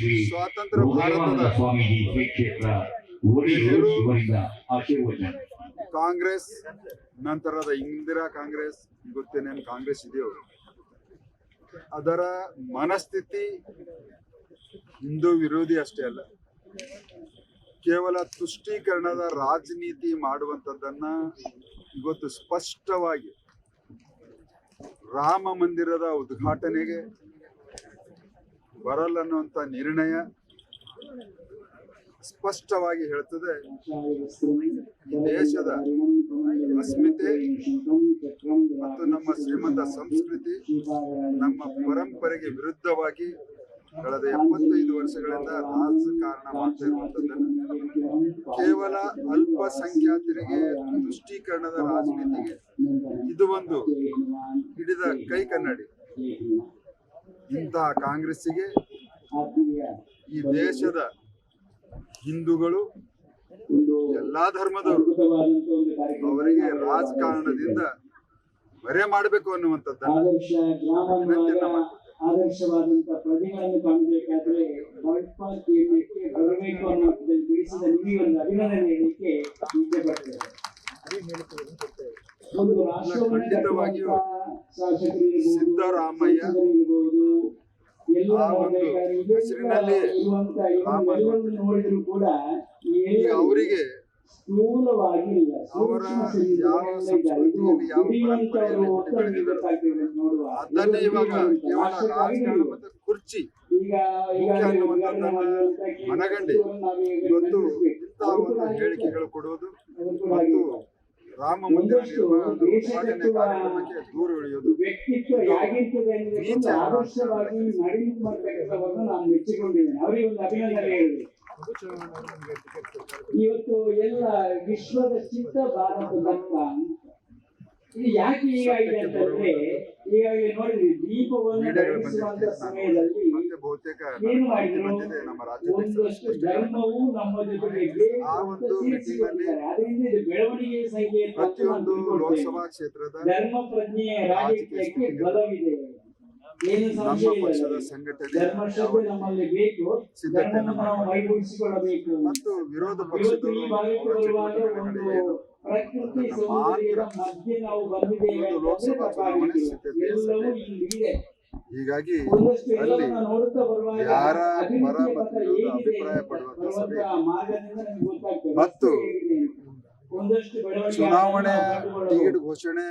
ಶ್ರೀ ಸ್ವಾತಂತ್ರ್ಯ ಭಾರತದ ಸ್ವಾಮೀಜಿ ಶ್ರೀ ಕ್ಷೇತ್ರ ಒಡಿಯೂರು ಇವರಿಂದ ಆಶೀರ್ವಚನ. ಕಾಂಗ್ರೆಸ್ ನಂತರದ ಇಂದಿರಾ ಕಾಂಗ್ರೆಸ್ ಗೊತ್ತೇನೇನು ಕಾಂಗ್ರೆಸ್ ಇದೆಯೋ ಅದರ ಮನಸ್ಥಿತಿ ಹಿಂದೂ ವಿರೋಧಿ ಅಷ್ಟೇ ಅಲ್ಲ, ಕೇವಲ ತುಷ್ಟೀಕರಣದ ರಾಜನೀತಿ ಮಾಡುವಂಥದ್ದನ್ನ ಇವತ್ತು ಸ್ಪಷ್ಟವಾಗಿ ರಾಮ ಮಂದಿರದ ಉದ್ಘಾಟನೆಗೆ ಬರಲ್ಲನ್ನುವಂಥ ನಿರ್ಣಯ ಸ್ಪಷ್ಟವಾಗಿ ಹೇಳ್ತದೆ. ಈ ದೇಶದ ಅಸ್ಮಿತೆ ಮತ್ತು ನಮ್ಮ ಶ್ರೀಮಂತ ಸಂಸ್ಕೃತಿ, ನಮ್ಮ ಪರಂಪರೆಗೆ ವಿರುದ್ಧವಾಗಿ ಕಳೆದ 75 ವರ್ಷಗಳಿಂದ ರಾಜಕಾರಣ ಮಾಡ್ತಾ ಇರುವಂಥದ್ದನ್ನು ಕೇವಲ ಅಲ್ಪಸಂಖ್ಯಾತರಿಗೆ ತುಷ್ಟೀಕರಣದ ರಾಜನೀತಿಗೆ ಇದು ಒಂದು ಹಿಡಿದ ಕೈ ಕನ್ನಡಿ. ಇಂತಹ ಕಾಂಗ್ರೆಸ್ಸಿಗೆ ಈ ದೇಶದ ಹಿಂದೂಗಳು, ಎಲ್ಲಾ ಧರ್ಮದವರು ಅವರಿಗೆ ರಾಜಕಾರಣದಿಂದ ಬರೆ ಮಾಡಬೇಕು ಅನ್ನುವಂಥದ್ದನ್ನು ಆದರ್ಶವಾದಂತಹ ಪ್ರಜೆಗಳನ್ನು ಕಾಣಬೇಕಾದ್ರೆ ಬರಬೇಕು ಅನ್ನುವಂಥದ್ದಲ್ಲಿ ಬಿಡಿಸಿದ ನಿಮಗೆ ಒಂದು ಅಭಿನಂದನೆ ಹೇಳಲಿಕ್ಕೆ ಇಚ್ಛೆ ಪಡ್ತೇವೆ. ಒಂದು ರಾಷ್ಟ್ರವಾಗಿಯೂ ಸಿದ್ದರಾಮಯ್ಯ ಎಲ್ಲ ನೋಡಿದ್ರು ಕೂಡ ಅವರಿಗೆ ಸ್ಥೂಲವಾಗಿ ಅವರ ಯಾವ ಸಂಸ್ಕೃತಿಯಲ್ಲಿ ಯಾವ ಪರಂಪರೆಯಲ್ಲಿ ನೋಡುವ ಅದನ್ನೇ ಇವಾಗ ಕೇವಲ ರಾಜಕಾರಣ ಮತ್ತು ಕುರ್ಚಿ ಮನಗಂಡಿ ಇವತ್ತು ಇಂತಹ ಒಂದು ಹೇಳಿಕೆಗಳು ಕೊಡುವುದು ಮತ್ತು ರಾಮ ಮಂದಿರ ಉದ್ಘಾಟನೆ ಕಾರ್ಯಕ್ರಮಕ್ಕೆ ದೂರ ಉಳಿಯೋದು ವ್ಯಕ್ತಿತ್ವ ಹೇಗಿರ್ತದೆ ಅನ್ನೋದಕ್ಕೆ ಆದರ್ಶವಾಗಿ ನಡೆಯುವ ಕೆಲಸವನ್ನು ನಾನು ಮೆಚ್ಚಿಕೊಂಡಿದ್ದೇನೆ. ಅವರಿಗೆ ಒಂದು ಅಭಿನಂದನೆ ಹೇಳಿದೆ. ಇವತ್ತು ಎಲ್ಲ ವಿಶ್ವದ ಚಿತ್ತ ಭಾರತದತ್ತ ಇದು ಯಾಕೆ ಹೀಗಾಗಿದೆ ಅಂತಂದ್ರೆ, ಈಗಾಗಲೇ ನೋಡಿದ್ವಿ ದೀಪವನ್ನು ಬೆಳಗಿಸುವಂತ ಸಮಯದಲ್ಲಿ ಏನು ಮಾಡಿದ್ರು, ಒಂದಷ್ಟು ಧರ್ಮವು ನಮ್ಮ ಜೊತೆಗೆ ಅದರಿಂದ ಇದು ಬೆಳವಣಿಗೆ ಸಂಖ್ಯೆ ಲೋಕಸಭಾ ಕ್ಷೇತ್ರದ ಧರ್ಮ ಪ್ರಜ್ಞೆಯ ರಾಜಕೀಯಕ್ಕೆ ಬಲವಿದೆ, ಏನು ಸಂಶಯ ಇಲ್ಲ. ಧರ್ಮ ಶ್ರದ್ಧೆ ನಮ್ಮಲ್ಲಿ ಬೇಕು, ಧರ್ಮವನ್ನು ನಾವು ಮೈಗೂಡಿಸಿಕೊಳ್ಳಬೇಕು. ಮತ್ತು ವಿರೋಧ ಇವತ್ತು ಈ ಭಾಗಕ್ಕೆ ಬರುವಾಗ ಒಂದು ಪ್ರಕೃತಿ ಸೌಂದರ್ಯದ ಮಧ್ಯೆ ನಾವು ಬಂದಿದ್ದೇವೆ ಅಂತಂದ್ರೆ ತಪ್ಪಾಗಲಿಕ್ಕಿಲ್ಲ. ಎಲ್ಲವೂ ಇಲ್ಲಿದೆ. ಹೀಗಾಗಿ ಒಂದಷ್ಟು ಎಲ್ಲವನ್ನ ನೋಡುತ್ತಾ ಬರುವಾಗ ಯಾರ ಪರ ಅಭಿವೃದ್ಧಿ ಮತ್ತು ಪಥ ಹೇಗಿದೆ ಅಭಿಪ್ರಾಯ ಪಡುವಂತ ಸಭೆ ಬರುವಂತಹ ಮಾರ್ಗದಿಂದ ನಮ್ಗೆ ಗೊತ್ತಾಗ್ತದೆ. ಮತ್ತು ಒಂದಷ್ಟು ಬೆಳವಣಿಗೆ ಚುನಾವಣೆ ಟಿಕೆಟ್ ಘೋಷಣೆ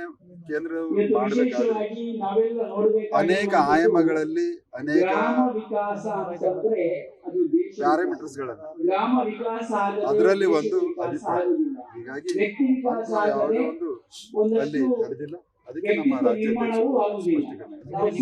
ಕೇಂದ್ರ ವಿಶೇಷವಾಗಿ ನಾವೆಲ್ಲ ನೋಡಬೇಕು. ಅನೇಕ ಆಯಾಮಗಳಲ್ಲಿ ಅನೇಕ ಗ್ರಾಮ ವಿಕಾಸ ಅಂತಂದ್ರೆ ಅದು ಪ್ಯಾರಾಮೀಟರ್ಸ್ ಗಳನ್ನು ಗ್ರಾಮ ವಿಕಾಸ ಅದರಲ್ಲಿ ಒಂದು ಅಭಿಪ್ರಾಯ. ಹೀಗಾಗಿ ವ್ಯಕ್ತಿ ವಿಕಾಸ ಯಾವುದೋ ಆಗದೆ ಒಂದು ಅಲ್ಲಿ ಒಂದಷ್ಟು ನಡೆದಿಲ್ಲ. ಅದಕ್ಕೆ ನಮ್ಮ ರಾಜ್ಯಾಧ್ಯಕ್ಷರು ಸ್ಪಷ್ಟೀಕರಣ